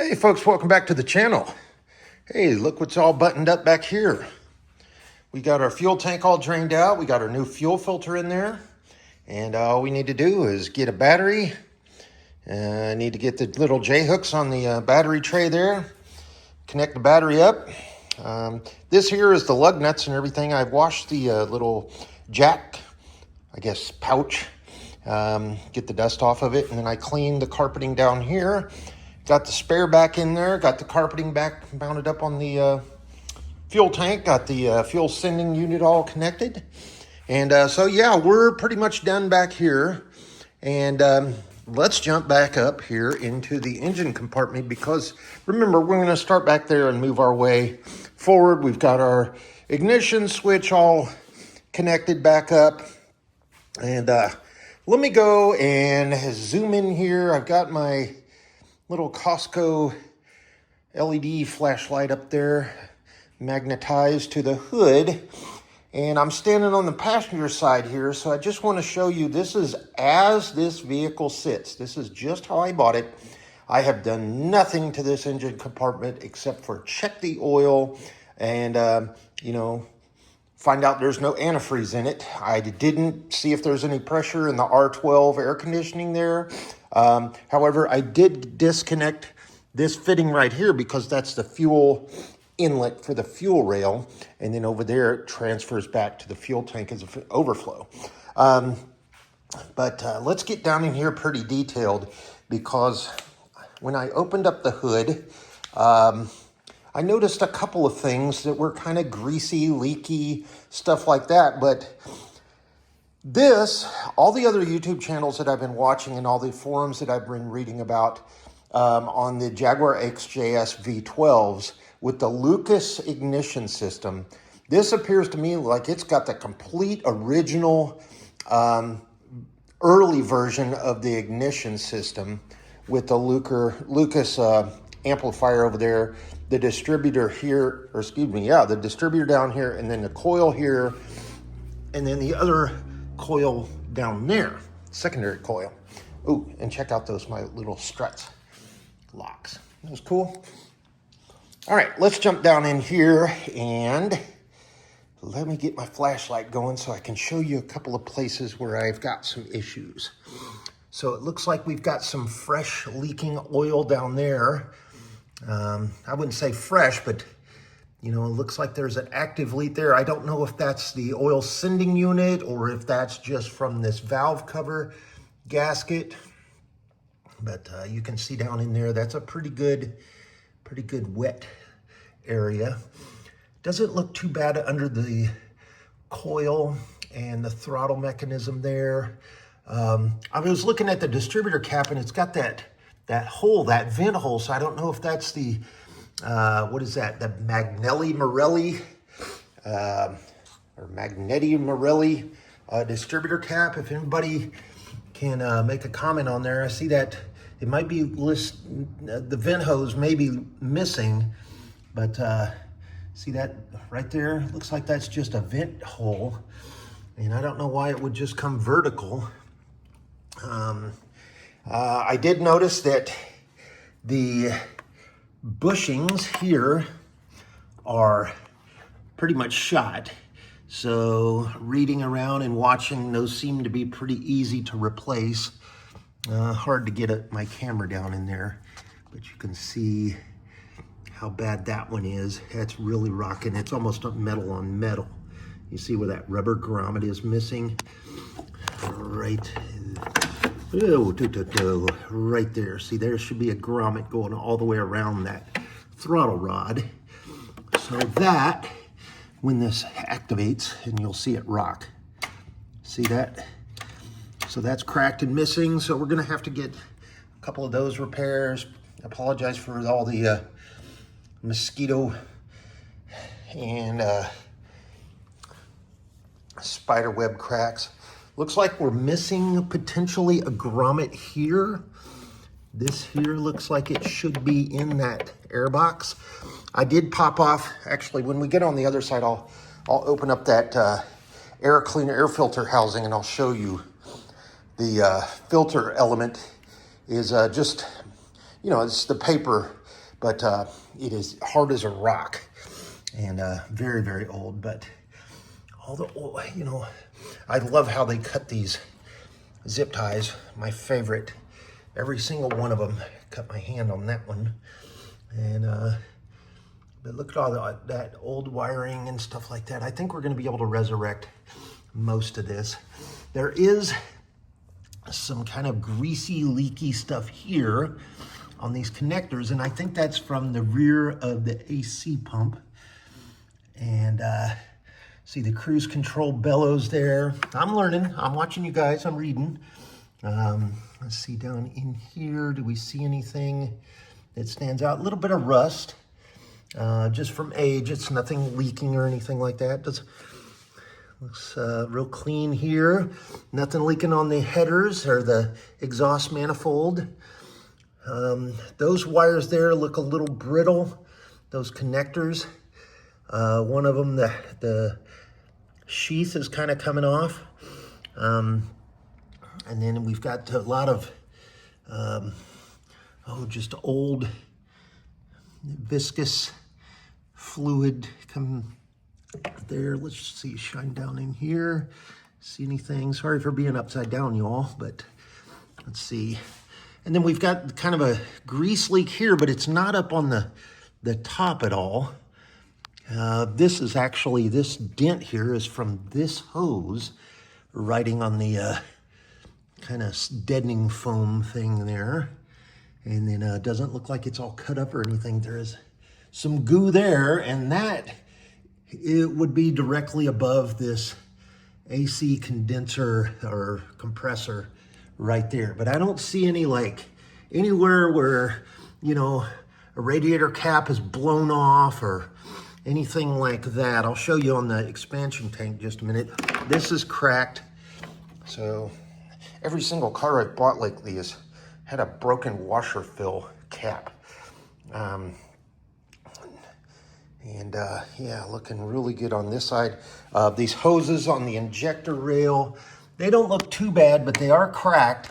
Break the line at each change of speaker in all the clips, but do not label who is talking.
Hey folks, welcome back to the channel. Hey, look what's all buttoned up back here. We got our fuel tank all drained out. We got our new fuel filter in there. And all we need to do is get a battery. I need to get the little J-hooks on the battery tray there. Connect the battery up. This here is the lug nuts and everything. I've washed the little jack, I guess, pouch. Get the dust off of it. And then I cleaned the carpeting down here. Got the spare back in there, got the carpeting back mounted up on the fuel tank, got the fuel sending unit all connected. And so yeah, we're pretty much done back here. And let's jump back up here into the engine compartment because remember, we're gonna start back there and move our way forward. We've got our ignition switch all connected back up. And let me go and zoom in here. I've got my little Costco LED flashlight up there magnetized to the hood, and I'm standing on the passenger side here, so I just want to show you this is as this vehicle sits. This is just how I bought it. I have done nothing to this engine compartment except for check the oil and find out there's no antifreeze in it. I didn't see if there's any pressure in the R12 air conditioning there. However, I did disconnect this fitting right here because that's the fuel inlet for the fuel rail. And then over there, it transfers back to the fuel tank as an overflow. But let's get down in here pretty detailed because when I opened up the hood, I noticed a couple of things that were kind of greasy, leaky, stuff like that. But all the other YouTube channels that I've been watching and all the forums that I've been reading about on the Jaguar XJS V12s with the Lucas ignition system, this appears to me like it's got the complete original early version of the ignition system with the Lucas amplifier over there, the distributor here, the distributor down here, and then the coil here, and then the other coil down there, secondary coil. Oh, and check out my little struts, locks. That was cool. All right, let's jump down in here and let me get my flashlight going so I can show you a couple of places where I've got some issues. So it looks like we've got some fresh leaking oil down there. I wouldn't say fresh, but it looks like there's an active leak there. I don't know if that's the oil sending unit or if that's just from this valve cover gasket. But you can see down in there, that's a pretty good wet area. Doesn't look too bad under the coil and the throttle mechanism there. I was looking at the distributor cap and it's got that hole, that vent hole. So I don't know if that's the, what is that? The Magnelli-Morelli, or Magnetti-Morelli distributor cap. If anybody can make a comment on there. I see that it might be the vent hose may be missing, but see that right there? Looks like that's just a vent hole. And I don't know why it would just come vertical. I did notice that the bushings here are pretty much shot. So reading around and watching, those seem to be pretty easy to replace. Hard to get my camera down in there, but you can see how bad that one is. That's really rocking. It's almost metal on metal. You see where that rubber grommet is missing? Right. Right there. See, there should be a grommet going all the way around that throttle rod. So that, when this activates, and you'll see it rock. See that? So that's cracked and missing. So we're gonna have to get a couple of those repairs. Apologize for all the mosquito and spider web cracks. Looks like we're missing potentially a grommet here. This here looks like it should be in that air box. I did pop off, actually, when we get on the other side, I'll open up that air cleaner, air filter housing, and I'll show you the filter element is just, it's the paper but it is hard as a rock and very, very old. But all the, you know, I love how they cut these zip ties. My favorite. Every single one of them. Cut my hand on that one. And but look at all that old wiring and stuff like that. I think we're going to be able to resurrect most of this. There is some kind of greasy, leaky stuff here on these connectors, and I think that's from the rear of the AC pump. And see the cruise control bellows there. I'm learning. I'm watching you guys. I'm reading. Let's see down in here. Do we see anything that stands out? A little bit of rust, just from age. It's nothing leaking or anything like that. Looks real clean here. Nothing leaking on the headers or the exhaust manifold. Those wires there look a little brittle. Those connectors. One of them, the sheath is kind of coming off. And then we've got a lot of, just old viscous fluid coming there. Let's see, shine down in here. See anything? Sorry for being upside down, y'all, but let's see. And then we've got kind of a grease leak here, but it's not up on the top at all. This is actually, this dent here is from this hose riding on the kind of deadening foam thing there. And then it doesn't look like it's all cut up or anything. There is some goo there, and that it would be directly above this AC condenser or compressor right there. But I don't see any, like, anywhere where, you know, a radiator cap is blown off or anything like that. I'll show you on the expansion tank just a minute. This is cracked. So every single car I've bought lately has had a broken washer fill cap. Yeah, looking really good on this side. These hoses on the injector rail, they don't look too bad, but they are cracked.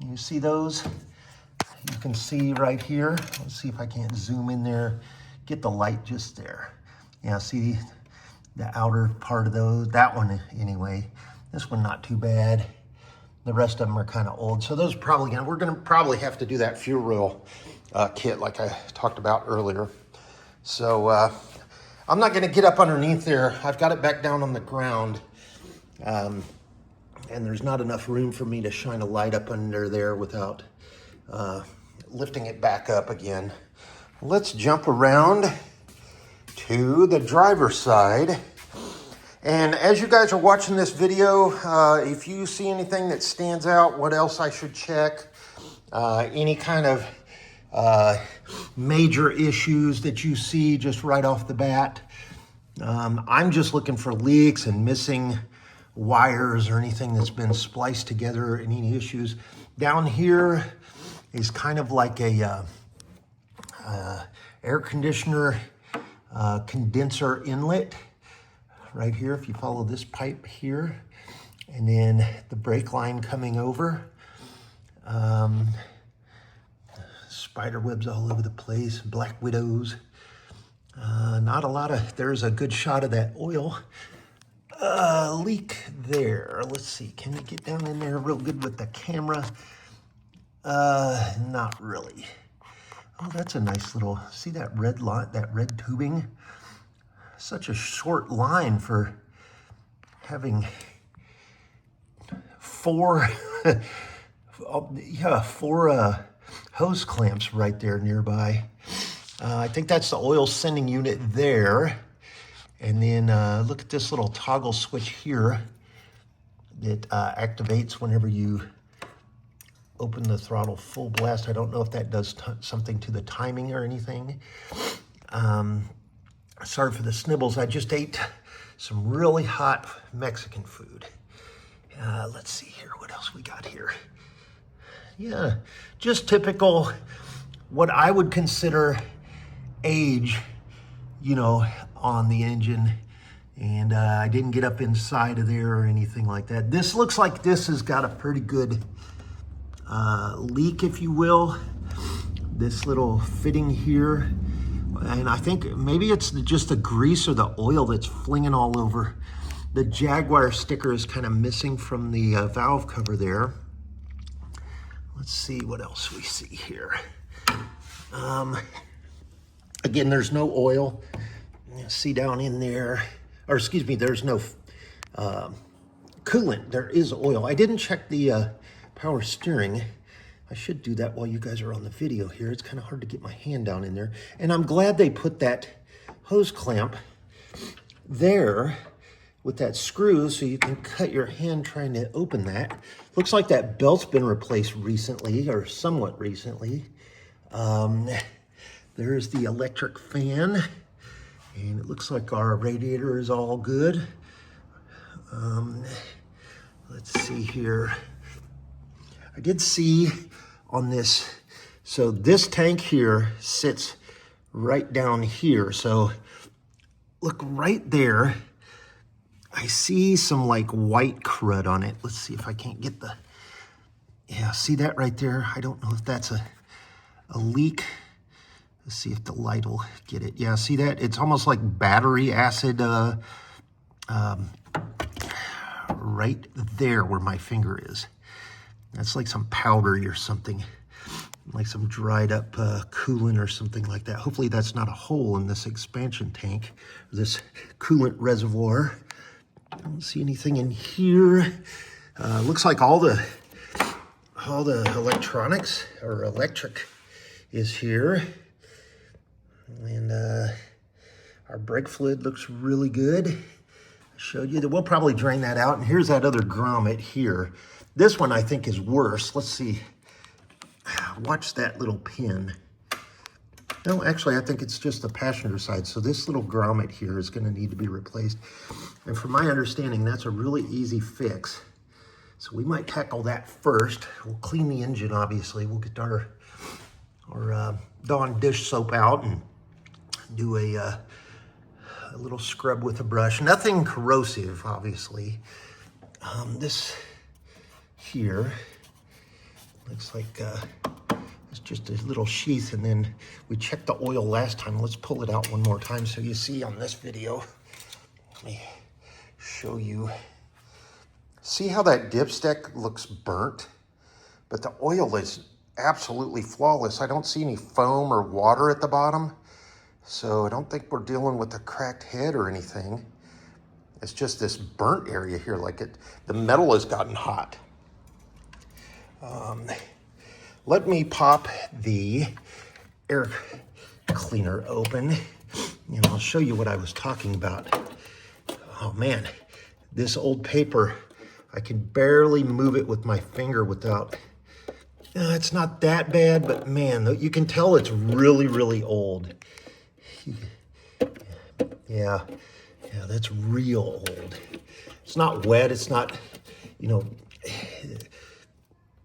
You see those? You can see right here. Let's see if I can't zoom in there. Get the light just there. Yeah, see the outer part of those? That one anyway. This one not too bad. The rest of them are kind of old. So those are probably we're gonna probably have to do that fuel rail kit like I talked about earlier. So I'm not gonna get up underneath there. I've got it back down on the ground. And there's not enough room for me to shine a light up under there without lifting it back up again. Let's jump around to the driver's side. And as you guys are watching this video, if you see anything that stands out, what else I should check, any kind of major issues that you see just right off the bat. I'm just looking for leaks and missing wires or anything that's been spliced together, any issues. Down here is kind of like a air conditioner condenser inlet right here, if you follow this pipe here, and then the brake line coming over. Spider webs all over the place, black widows. Not a lot of, there's a good shot of that oil leak there. Let's see, can you get down in there real good with the camera? Not really. Oh, that's a nice little, see that red line, that red tubing? Such a short line for having four hose clamps right there nearby. I think that's the oil sending unit there. And then look at this little toggle switch here that activates whenever you open the throttle full blast. I don't know if that does something to the timing or anything. Sorry for the snibbles. I just ate some really hot Mexican food. Let's see here. What else we got here? Yeah, just typical, what I would consider age, you know, on the engine. And I didn't get up inside of there or anything like that. This looks like this has got a pretty good leak, if you will. this little fitting here. And I think maybe it's just the grease or the oil that's flinging all over. The Jaguar sticker is kind of missing from the valve cover there. Let's see what else we see here. Again, there's no oil. See down in there, or excuse me, there's no coolant. There is oil. I didn't check the power steering. I should do that while you guys are on the video here. It's kind of hard to get my hand down in there. And I'm glad they put that hose clamp there with that screw so you can cut your hand trying to open that. Looks like that belt's been replaced recently, or somewhat recently. There's the electric fan, and it looks like our radiator is all good. Let's see here. I did see on this, so this tank here sits right down here. So look right there. I see some like white crud on it. Let's see if I can't get the, yeah, see that right there? I don't know if that's a leak. Let's see if the light will get it. Yeah, see that? It's almost like battery acid right there where my finger is. That's like some powder or something, like some dried up coolant or something like that. Hopefully that's not a hole in this expansion tank, this coolant reservoir. I don't see anything in here. Looks like all the electronics or electric is here. And our brake fluid looks really good. I showed you that. We'll probably drain that out. And here's that other grommet here. This one I think is worse. Let's see. Watch that little pin. No, actually, I think it's just the passenger side. So this little grommet here is going to need to be replaced. And from my understanding, that's a really easy fix. So we might tackle that first. We'll clean the engine, obviously. We'll get our Dawn dish soap out and do a little scrub with a brush. Nothing corrosive, obviously. This here looks like it's just a little sheath, and then we checked the oil last time. Let's pull it out one more time so you see on this video. Let me show you. See how that dipstick looks burnt? But the oil is absolutely flawless. I don't see any foam or water at the bottom. So I don't think we're dealing with a cracked head or anything. It's just this burnt area here, like the metal has gotten hot. Let me pop the air cleaner open, and I'll show you what I was talking about. Oh man, this old paper, I can barely move it with my finger without, it's not that bad, but man, you can tell it's really, really old. Yeah, that's real old. It's not wet, it's not,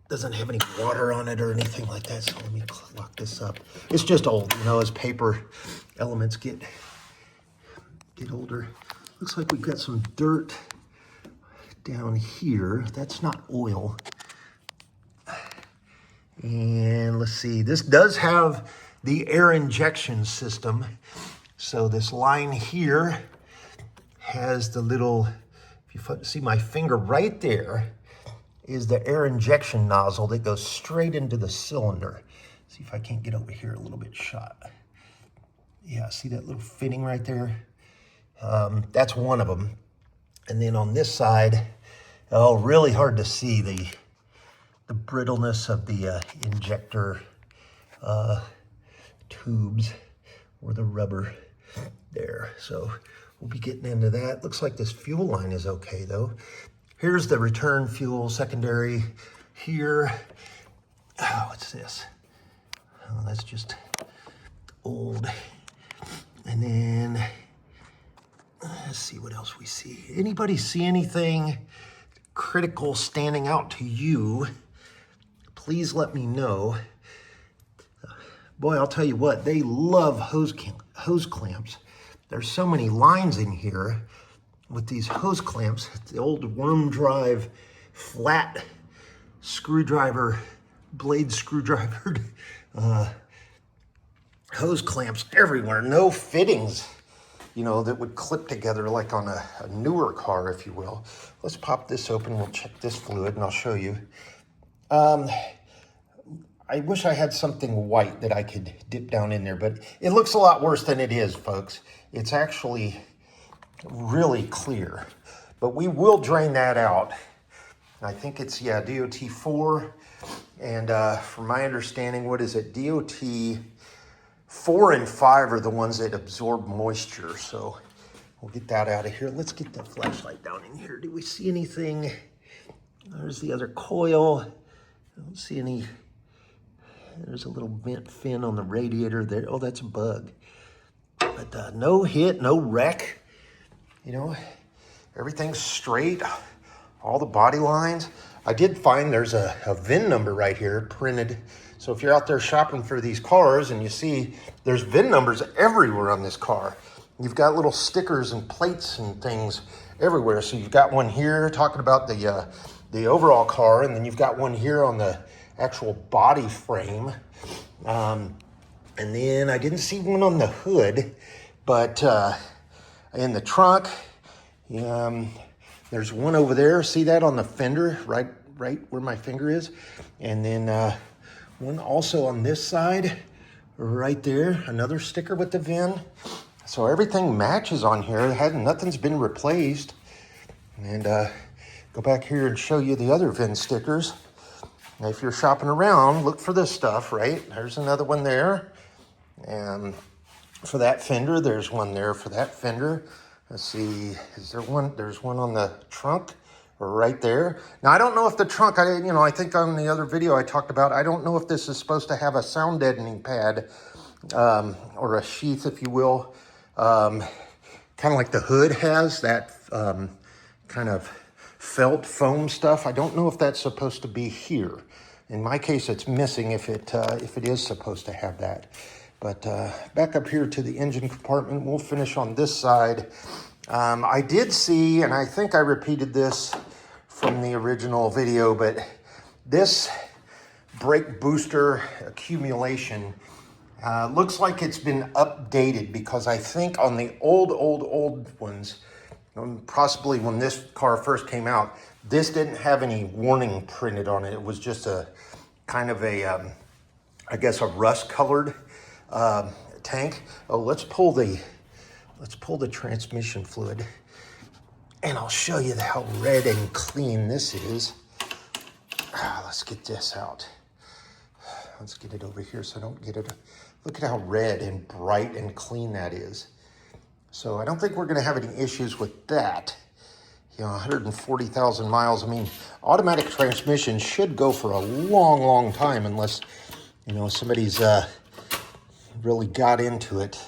doesn't have any water on it or anything like that. So let me lock this up. It's just old, as paper elements get older. Looks like we've got some dirt down here. That's not oil. And let's see, this does have the air injection system. So this line here has the little, if you see my finger right there, is the air injection nozzle that goes straight into the cylinder. See if I can't get over here a little bit shot. Yeah, see that little fitting right there? That's one of them. And then on this side, really hard to see the brittleness of the injector tubes or the rubber there. So we'll be getting into that. Looks like this fuel line is okay though. Here's the return fuel secondary here. Oh, what's this? Oh, that's just old. And then let's see what else we see. Anybody see anything critical standing out to you? Please let me know. Boy, I'll tell you what, they love hose clamps. There's so many lines in here with these hose clamps. The old worm drive flat screwdriver, blade screwdriver hose clamps everywhere, no fittings, you know, that would clip together like on a newer car, if you will. Let's pop this open. We'll check this fluid and I'll show you. I wish I had something white that I could dip down in there, but it looks a lot worse than it is, folks. It's actually really clear, but we will drain that out. I think it's, yeah, DOT4, and from my understanding, what is it? DOT4 and 5 are the ones that absorb moisture, so we'll get that out of here. Let's get the flashlight down in here. Do we see anything? There's the other coil. I don't see any. There's a little bent fin on the radiator there. Oh, that's a bug. But no hit, no wreck. You know, everything's straight. All the body lines. I did find there's a VIN number right here printed. So if you're out there shopping for these cars and you see there's VIN numbers everywhere on this car. You've got little stickers and plates and things everywhere. So you've got one here talking about the overall car, and then you've got one here on the actual body frame. And then I didn't see one on the hood, but in the trunk, there's one over there. See that on the fender, right where my finger is? And then one also on this side, right there, another sticker with the VIN. So everything matches on here. Nothing's been replaced. And go back here and show you the other VIN stickers. Now, if you're shopping around, look for this stuff, right? There's another one there. And for that fender, there's one there for that fender. Let's see, is there one? There's one on the trunk right there. Now, I don't know if the trunk, I think on the other video I talked about, I don't know if this is supposed to have a sound deadening pad or a sheath, if you will. Kind of like the hood has that kind of felt foam stuff. I don't know if that's supposed to be here. In my case, it's missing if it is supposed to have that. But back up here to the engine compartment, we'll finish on this side. I did see, and I think I repeated this from the original video, but this brake booster accumulation looks like it's been updated, because I think on the old ones, possibly when this car first came out, this didn't have any warning printed on it. It was just a kind of a, I guess, a rust-colored tank. Oh, let's pull the transmission fluid, and I'll show you how red and clean this is. Let's get this out. Let's get it over here so I don't get it. Look at how red and bright and clean that is. So I don't think we're going to have any issues with that. 140,000 miles. I mean, automatic transmission should go for a long time, unless, somebody's really got into it.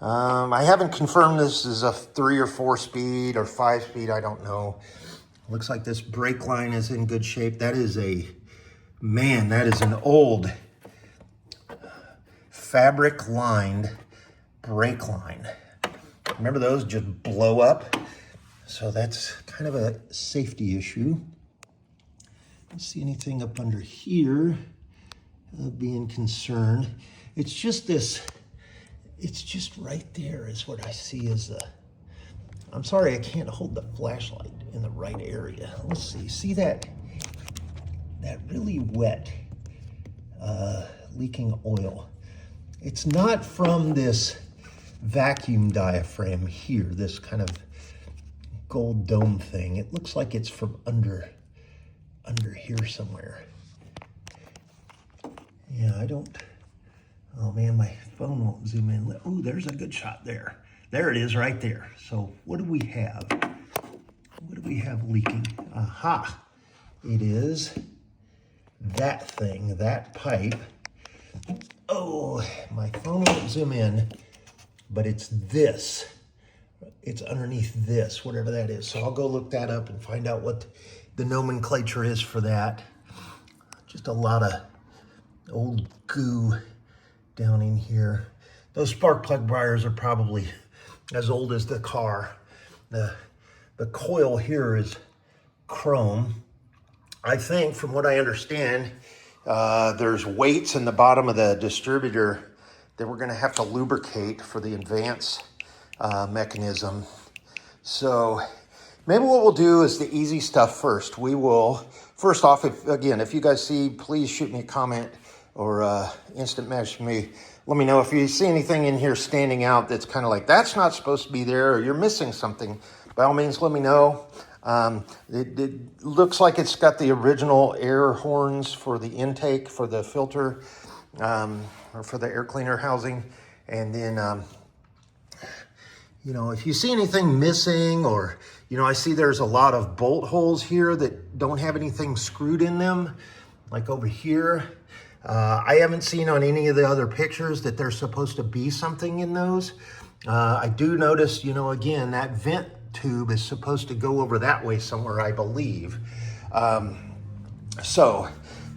I haven't confirmed this is a 3 or 4 speed or 5 speed. I don't know. Looks like this brake line is in good shape. That is an old fabric lined brake line. Remember those just blow up? So that's kind of a safety issue. Don't see anything up under here being concerned. It's just right there is what I see as I'm sorry, I can't hold the flashlight in the right area. Let's see that really wet leaking oil. It's not from this vacuum diaphragm here, this kind of gold dome thing. It looks like it's from under here somewhere. Yeah, oh man, my phone won't zoom in. Oh, there's a good shot there. There it is right there. So what do we have? What do we have leaking? Aha, it is that thing, that pipe. Oh, my phone won't zoom in, but it's this. It's underneath this, whatever that is. So I'll go look that up and find out what the nomenclature is for that. Just a lot of old goo down in here. Those spark plug wires are probably as old as the car. The coil here is chrome. I think, from what I understand, there's weights in the bottom of the distributor that we're gonna have to lubricate for the advance mechanism. So maybe what we'll do is the easy stuff first. We will, first off, if you guys see, please shoot me a comment or instant message me. Let me know if you see anything in here standing out that's kind of like, that's not supposed to be there, or you're missing something. By all means, let me know. It looks like it's got the original air horns for the intake for the filter, or for the air cleaner housing. And then, you know, if you see anything missing, or, you know, I see there's a lot of bolt holes here that don't have anything screwed in them, like over here. I haven't seen on any of the other pictures that there's supposed to be something in those. I do notice, you know, again, that vent tube is supposed to go over that way somewhere, I believe. So,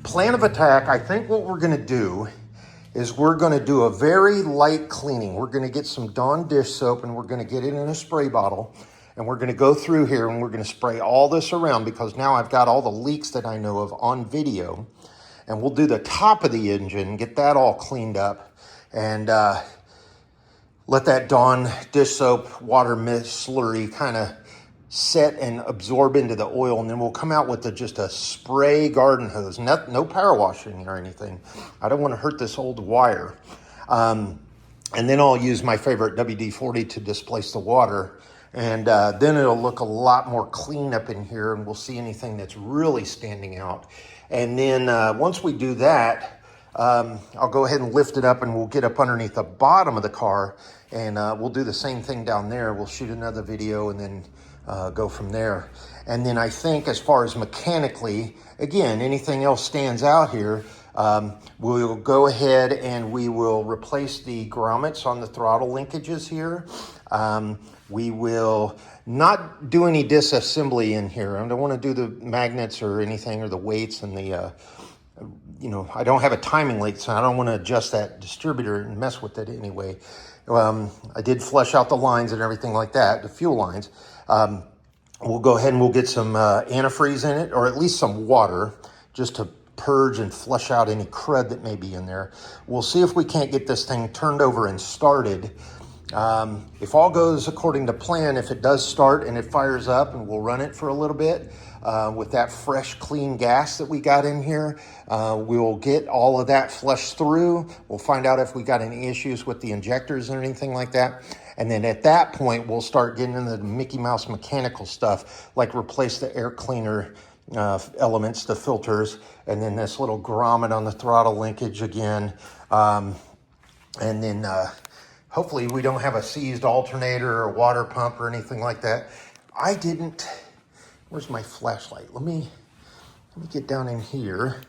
plan of attack, I think what we're gonna do is we're gonna do a very light cleaning. We're gonna get some Dawn dish soap and we're gonna get it in a spray bottle, and we're gonna go through here and we're gonna spray all this around, because now I've got all the leaks that I know of on video. And we'll do the top of the engine, get that all cleaned up, and let that Dawn dish soap water mist slurry kind of set and absorb into the oil. And then we'll come out with just a spray garden hose, no power washing or anything. I don't want to hurt this old wire. And then I'll use my favorite WD-40 to displace the water. And then it'll look a lot more clean up in here, and we'll see anything that's really standing out. And then once we do that, I'll go ahead and lift it up, and we'll get up underneath the bottom of the car, and we'll do the same thing down there. We'll shoot another video and then go from there. And then I think as far as mechanically, again, anything else stands out here, we'll go ahead and we will replace the grommets on the throttle linkages here. We will not do any disassembly in here. I don't want to do the magnets or anything, or the weights and the, you know, I don't have a timing link, so I don't want to adjust that distributor and mess with it anyway. I did flush out the lines and everything like that, the fuel lines. We'll go ahead and we'll get some antifreeze in it, or at least some water, just to purge and flush out any crud that may be in there. We'll see if we can't get this thing turned over and started. If all goes according to plan, if it does start and it fires up, and we'll run it for a little bit with that fresh, clean gas that we got in here, we'll get all of that flushed through. We'll find out if we got any issues with the injectors or anything like that. And then at that point, we'll start getting into the Mickey Mouse mechanical stuff, like replace the air cleaner elements, the filters, and then this little grommet on the throttle linkage again. And then hopefully we don't have a seized alternator or water pump or anything like that. I didn't, where's my flashlight? Let me get down in here.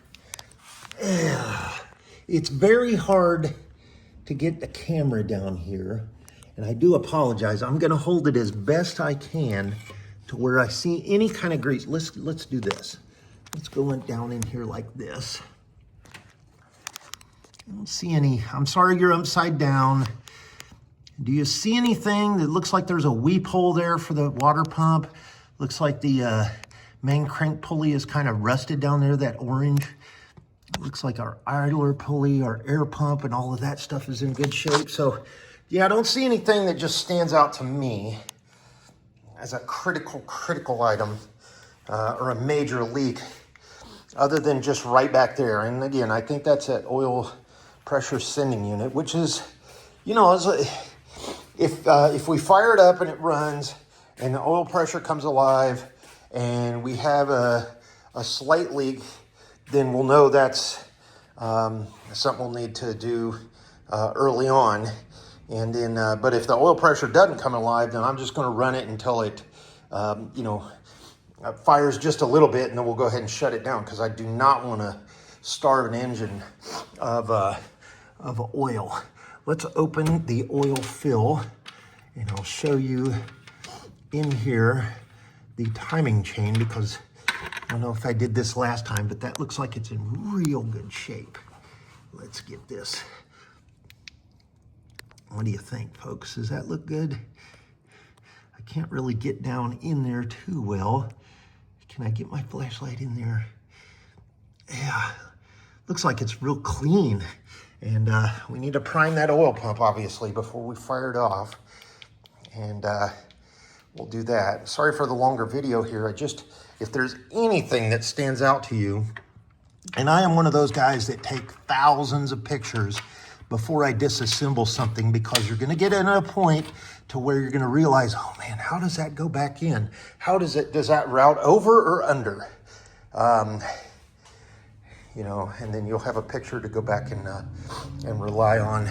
It's very hard to get the camera down here, and I do apologize. I'm gonna hold it as best I can to where I see any kind of grease. Let's do this. Let's go down in here like this. I don't see any. I'm sorry you're upside down. Do you see anything that looks like there's a weep hole there for the water pump? Looks like the main crank pulley is kind of rusted down there, that orange. It looks like our idler pulley, our air pump, and all of that stuff is in good shape. So yeah, I don't see anything that just stands out to me as a critical item or a major leak, other than just right back there. And again, I think that's that oil pressure sending unit, which is, you know, if we fire it up and it runs and the oil pressure comes alive and we have a slight leak, then we'll know that's something we'll need to do early on. And then, but if the oil pressure doesn't come alive, then I'm just going to run it until it, you know, fires just a little bit, and then we'll go ahead and shut it down, because I do not want to starve an engine of oil. Let's open the oil fill, and I'll show you in here the timing chain, because I don't know if I did this last time, but that looks like it's in real good shape. Let's get this. What do you think, folks? Does that look good? I can't really get down in there too well. Can I get my flashlight in there? Yeah, looks like it's real clean. And we need to prime that oil pump, obviously, before we fire it off. And we'll do that. Sorry for the longer video here. If there's anything that stands out to you, and I am one of those guys that take thousands of pictures before I disassemble something, because you're gonna get in a point to where you're gonna realize, oh man, how does that go back in? Does that route over or under? You know, and then you'll have a picture to go back and rely on,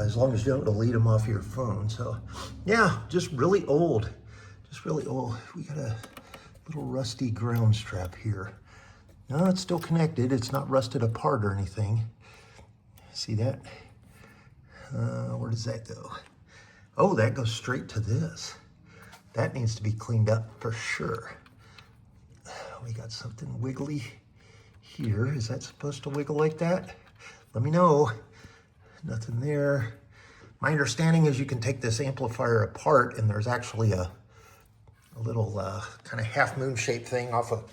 as long as you don't delete them off your phone. So yeah, just really old. We got a little rusty ground strap here. No, it's still connected. It's not rusted apart or anything. See that? Where does that go? Oh, that goes straight to this. That needs to be cleaned up for sure. We got something wiggly here. Is that supposed to wiggle like that? Let me know. Nothing there. My understanding is you can take this amplifier apart, and there's actually a little kind of half moon shaped thing off a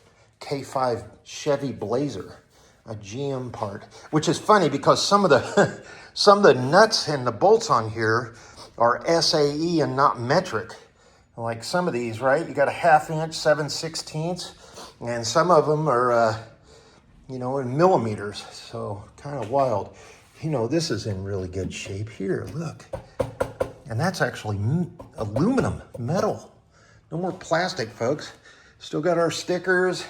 K5 Chevy Blazer, a GM part, which is funny because some of the nuts and the bolts on here are SAE and not metric. Like some of these, right? You got a 1/2 inch, 7/16, and some of them are, you know, in millimeters. So kind of wild. You know, this is in really good shape here. Look, and that's actually aluminum, metal. No more plastic, folks. Still got our stickers.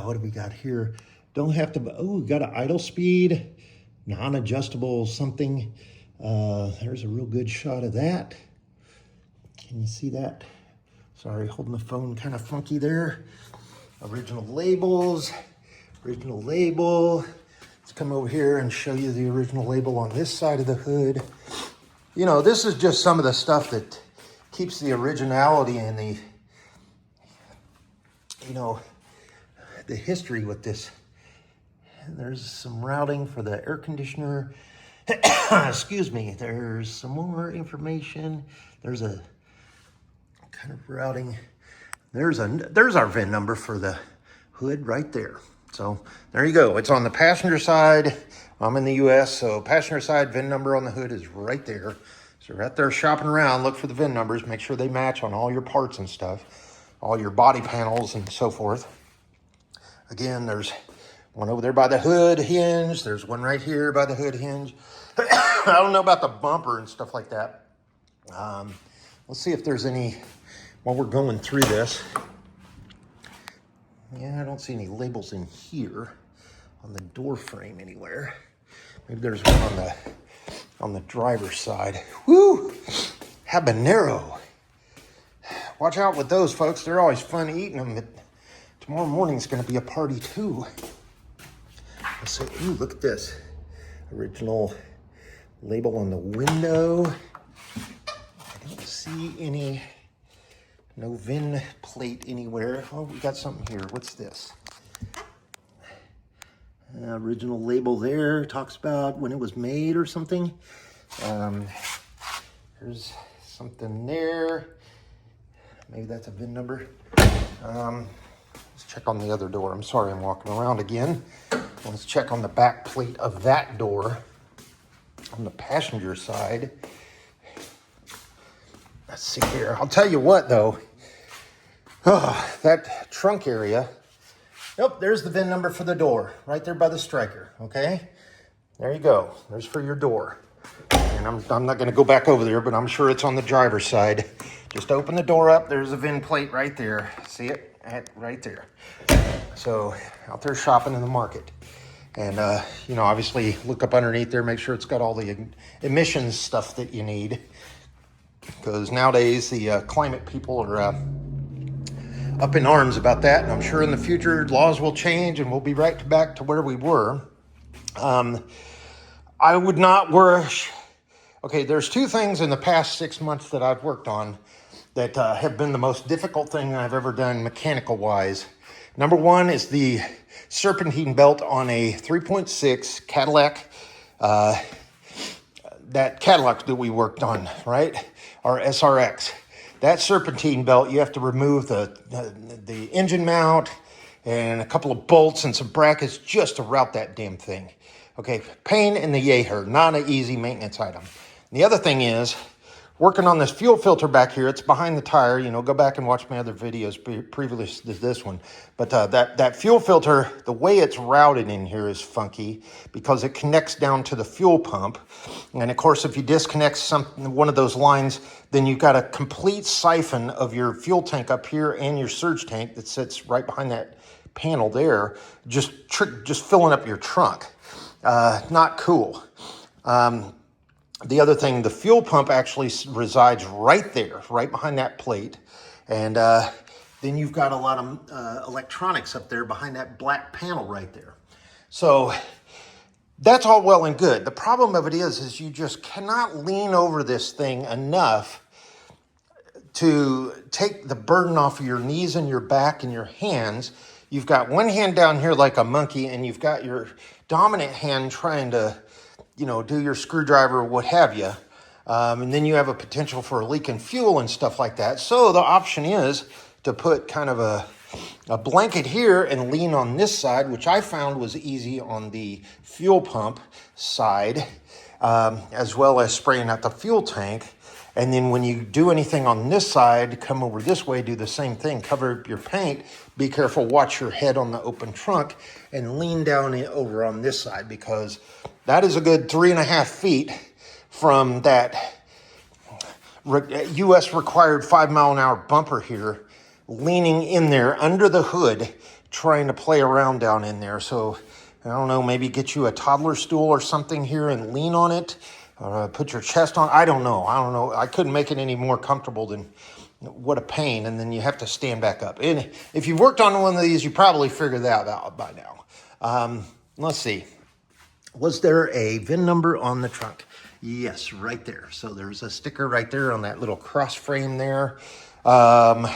What do we got here? Don't have to, oh, we got an idle speed, non-adjustable something. There's a real good shot of that. Can you see that? Sorry, holding the phone kind of funky there. Original labels, original label. Let's come over here and show you the original label on this side of the hood. You know, this is just some of the stuff that keeps the originality and the, you know, the history with this. And there's some routing for the air conditioner. Excuse me. There's some more information. There's a kind of routing. There's our VIN number for the hood right there. So there you go. It's on the passenger side. I'm in the US, so passenger side VIN number on the hood is right there. So right there shopping around, look for the VIN numbers, make sure they match on all your parts and stuff, all your body panels and so forth. Again, there's one over there by the hood hinge. There's one right here by the hood hinge. I don't know about the bumper and stuff like that. Let's see if there's any, while we're going through this. Yeah, I don't see any labels in here on the door frame anywhere. Maybe there's one on the driver's side. Woo! Habanero. Watch out with those, folks. They're always fun eating them. Tomorrow morning's going to be a party too. Let's see. Ooh, look at this. Original label on the window. I don't see any, no VIN plate anywhere. Oh, we got something here. What's this? Original label there. Talks about when it was made or something. There's something there. Maybe that's a VIN number. Let's check on the other door. I'm sorry, I'm walking around again. Let's check on the back plate of that door on the passenger side. Let's see here. I'll tell you what, though. Oh, that trunk area. Nope, there's the VIN number for the door, right there by the striker, okay? There you go. There's for your door. And I'm not going to go back over there, but I'm sure it's on the driver's side. Just open the door up. There's a VIN plate right there. See it? Right there. So out there shopping in the market. And, you know, obviously look up underneath there, make sure it's got all the emissions stuff that you need. Because nowadays the climate people are up in arms about that. And I'm sure in the future laws will change and we'll be right back to where we were. I would not wish. Okay, there's two things in the past 6 months that I've worked on that have been the most difficult thing I've ever done mechanical-wise. Number one is the serpentine belt on a 3.6 Cadillac, that Cadillac that we worked on, right? Our SRX. That serpentine belt, you have to remove the engine mount and a couple of bolts and some brackets just to route that damn thing. Okay, pain in the yaher, not an easy maintenance item. And the other thing is, working on this fuel filter back here, it's behind the tire. You know, go back and watch my other videos previous to this one. But that fuel filter, the way it's routed in here is funky because it connects down to the fuel pump. And of course, if you disconnect one of those lines, then you've got a complete siphon of your fuel tank up here and your surge tank that sits right behind that panel there, just filling up your trunk. Not cool. The other thing, the fuel pump actually resides right there, right behind that plate. And then you've got a lot of electronics up there behind that black panel right there. So that's all well and good. The problem of it is you just cannot lean over this thing enough to take the burden off of your knees and your back and your hands. You've got one hand down here like a monkey, and you've got your dominant hand trying to, you know, do your screwdriver or what have you. And then you have a potential for a leak in fuel and stuff like that. So the option is to put kind of a blanket here and lean on this side, which I found was easy on the fuel pump side, as well as spraying out the fuel tank. And then when you do anything on this side, come over this way, do the same thing, cover up your paint, be careful, watch your head on the open trunk, and lean down over on this side, because that is a good 3.5 feet from that US required 5-mile-an-hour bumper here, leaning in there under the hood, trying to play around down in there. So, I don't know, maybe get you a toddler stool or something here and lean on it. Put your chest on. I don't know. I couldn't make it any more comfortable than what a pain. And then you have to stand back up. And if you've worked on one of these, you probably figured that out by now. Let's see. Was there a VIN number on the trunk? Yes, right there. So there's a sticker right there on that little cross frame there. And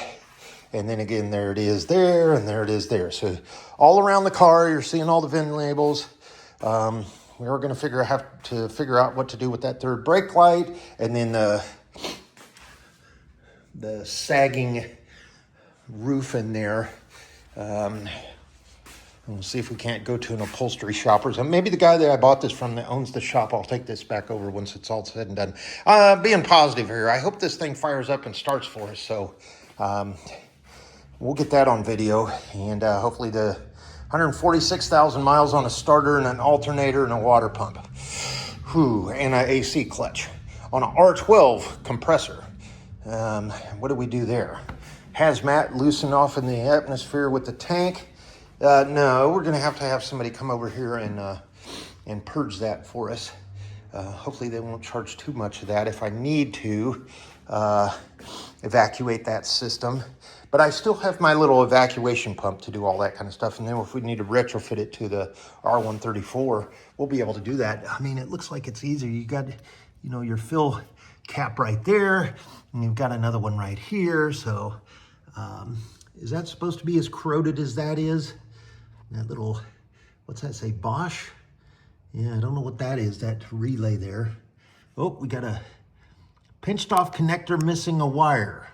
then again, there it is there, and there it is there. So all around the car, you're seeing all the VIN labels. We were going to have to figure out what to do with that third brake light, and then the sagging roof in there. We'll see if we can't go to an upholstery shop or something. Maybe the guy that I bought this from that owns the shop, I'll take this back over once it's all said and done. Being positive here, I hope this thing fires up and starts for us. So we'll get that on video, and hopefully the 146,000 miles on a starter and an alternator and a water pump. Whew, and an AC clutch on an R12 compressor. What do we do there? Hazmat loosen off in the atmosphere with the tank. No, we're going to have somebody come over here and purge that for us. Hopefully they won't charge too much of that if I need to evacuate that system. But I still have my little evacuation pump to do all that kind of stuff. And then if we need to retrofit it to the R134, we'll be able to do that. I mean, it looks like it's easy. You got, you know, your fill cap right there, and you've got another one right here. So is that supposed to be as corroded as that is? That little, what's that say, Bosch? Yeah, I don't know what that is, that relay there. Oh, we got a pinched off connector missing a wire.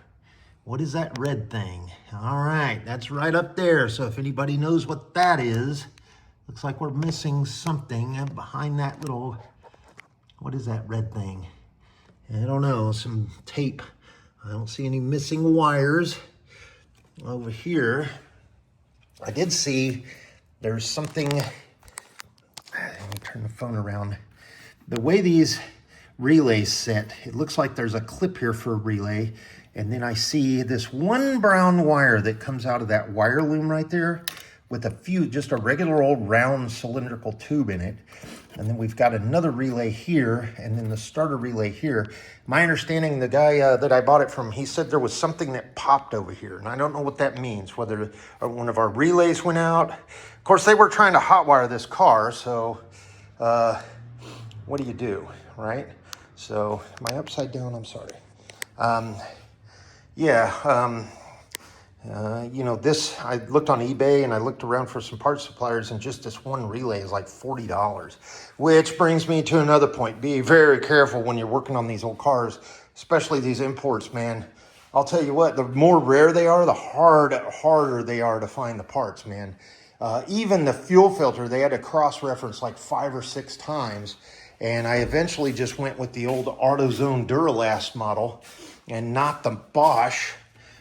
What is that red thing? All right, that's right up there. So if anybody knows what that is, looks like we're missing something behind that little, what is that red thing? I don't know, some tape. I don't see any missing wires over here. I did see there's something, let me turn the phone around. The way these relays sit, it looks like there's a clip here for a relay. And then I see this one brown wire that comes out of that wire loom right there with a few, just a regular old round cylindrical tube in it. And then we've got another relay here, and then the starter relay here. My understanding, the guy that I bought it from, he said there was something that popped over here. And I don't know what that means, whether one of our relays went out. Of course, they were trying to hotwire this car, so what do, right? So, am I upside down? I'm sorry. You know, this, I looked on eBay and I looked around for some parts suppliers, and just this one relay is like $40, which brings me to another point. Be very careful when you're working on these old cars, especially these imports, man. I'll tell you what, the more rare they are, the harder they are to find the parts, man. Even the fuel filter, they had to cross-reference like 5 or 6 times. And I eventually just went with the old AutoZone Duralast model and not the Bosch,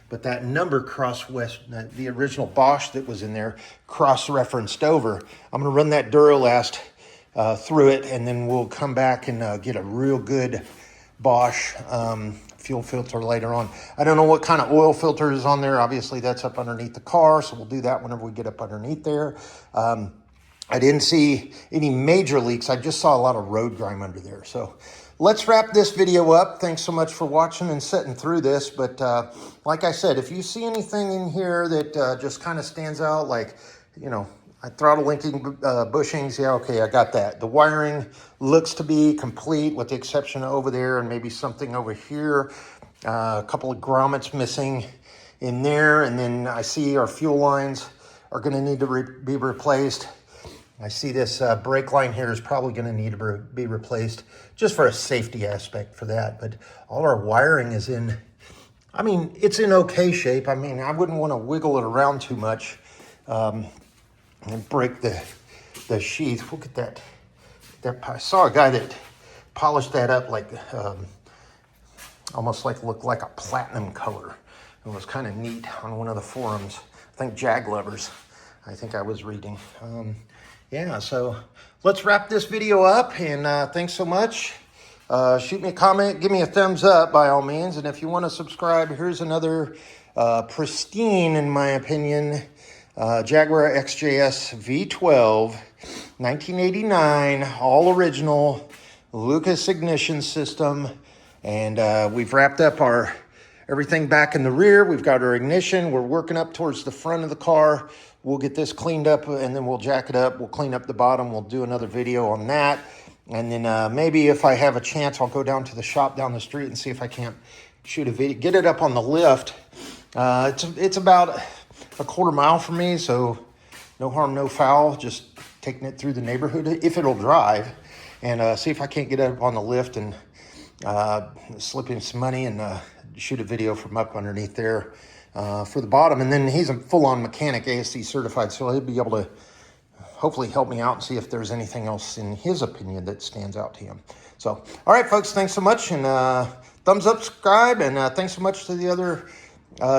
but that number the original Bosch that was in there cross-referenced over. I'm going to run that Duralast through it, and then we'll come back and get a real good Bosch fuel filter later on. I don't know what kind of oil filter is on there. Obviously, that's up underneath the car, so we'll do that whenever we get up underneath there. I didn't see any major leaks. I just saw a lot of road grime under there. So let's wrap this video up. Thanks so much for watching and sitting through this. But like I said, if you see anything in here that just kind of stands out, like, you know, throttle linking bushings, yeah, okay, I got that. The wiring looks to be complete with the exception of over there and maybe something over here. A couple of grommets missing in there. And then I see our fuel lines are going to need to be replaced. I see this brake line here is probably going to need to be replaced just for a safety aspect for that. But all our wiring is in, I mean, it's in okay shape. I mean, I wouldn't want to wiggle it around too much and break the sheath. Look at that. I saw a guy that polished that up like, almost like looked like a platinum color. It was kind of neat on one of the forums. I think Jaguars, I think I was reading. Yeah, so let's wrap this video up, and thanks so much. Shoot me a comment, give me a thumbs up by all means, and if you want to subscribe, here's another pristine, in my opinion, Jaguar XJS V12, 1989, all original, Lucas ignition system, and we've wrapped up our everything back in the rear. We've got our ignition. We're working up towards the front of the car. We'll get this cleaned up and then we'll jack it up. We'll clean up the bottom. We'll do another video on that. And then maybe if I have a chance, I'll go down to the shop down the street and see if I can't shoot a video, get it up on the lift. It's about a quarter mile from me, so no harm, no foul. Just taking it through the neighborhood if it'll drive, and see if I can't get it up on the lift and slip in some money and shoot a video from up underneath there for the bottom. And then he's a full-on mechanic, ASC certified, so he'll be able to hopefully help me out and see if there's anything else in his opinion that stands out to him. So, all right, folks, thanks so much, and thumbs up, subscribe, and thanks so much to the other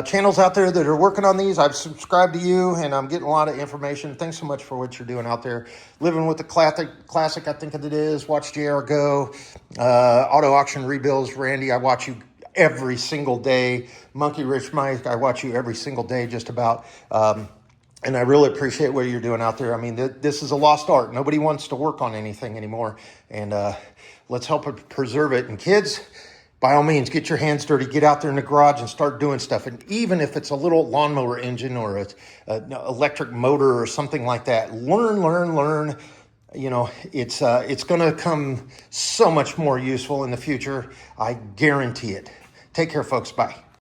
channels out there that are working on these. I've subscribed to you, and I'm getting a lot of information. Thanks so much for what you're doing out there. Living with the classic, I think it is. Watch JR Go, Auto Auction Rebuilds, Randy, I watch you every single day. Monkey Rich Mike, I watch you every single day just about. And I really appreciate what you're doing out there. I mean, this is a lost art. Nobody wants to work on anything anymore. And let's help preserve it. And kids, by all means, get your hands dirty. Get out there in the garage and start doing stuff. And even if it's a little lawnmower engine or an electric motor or something like that, learn. You know, it's going to come so much more useful in the future. I guarantee it. Take care, folks. Bye.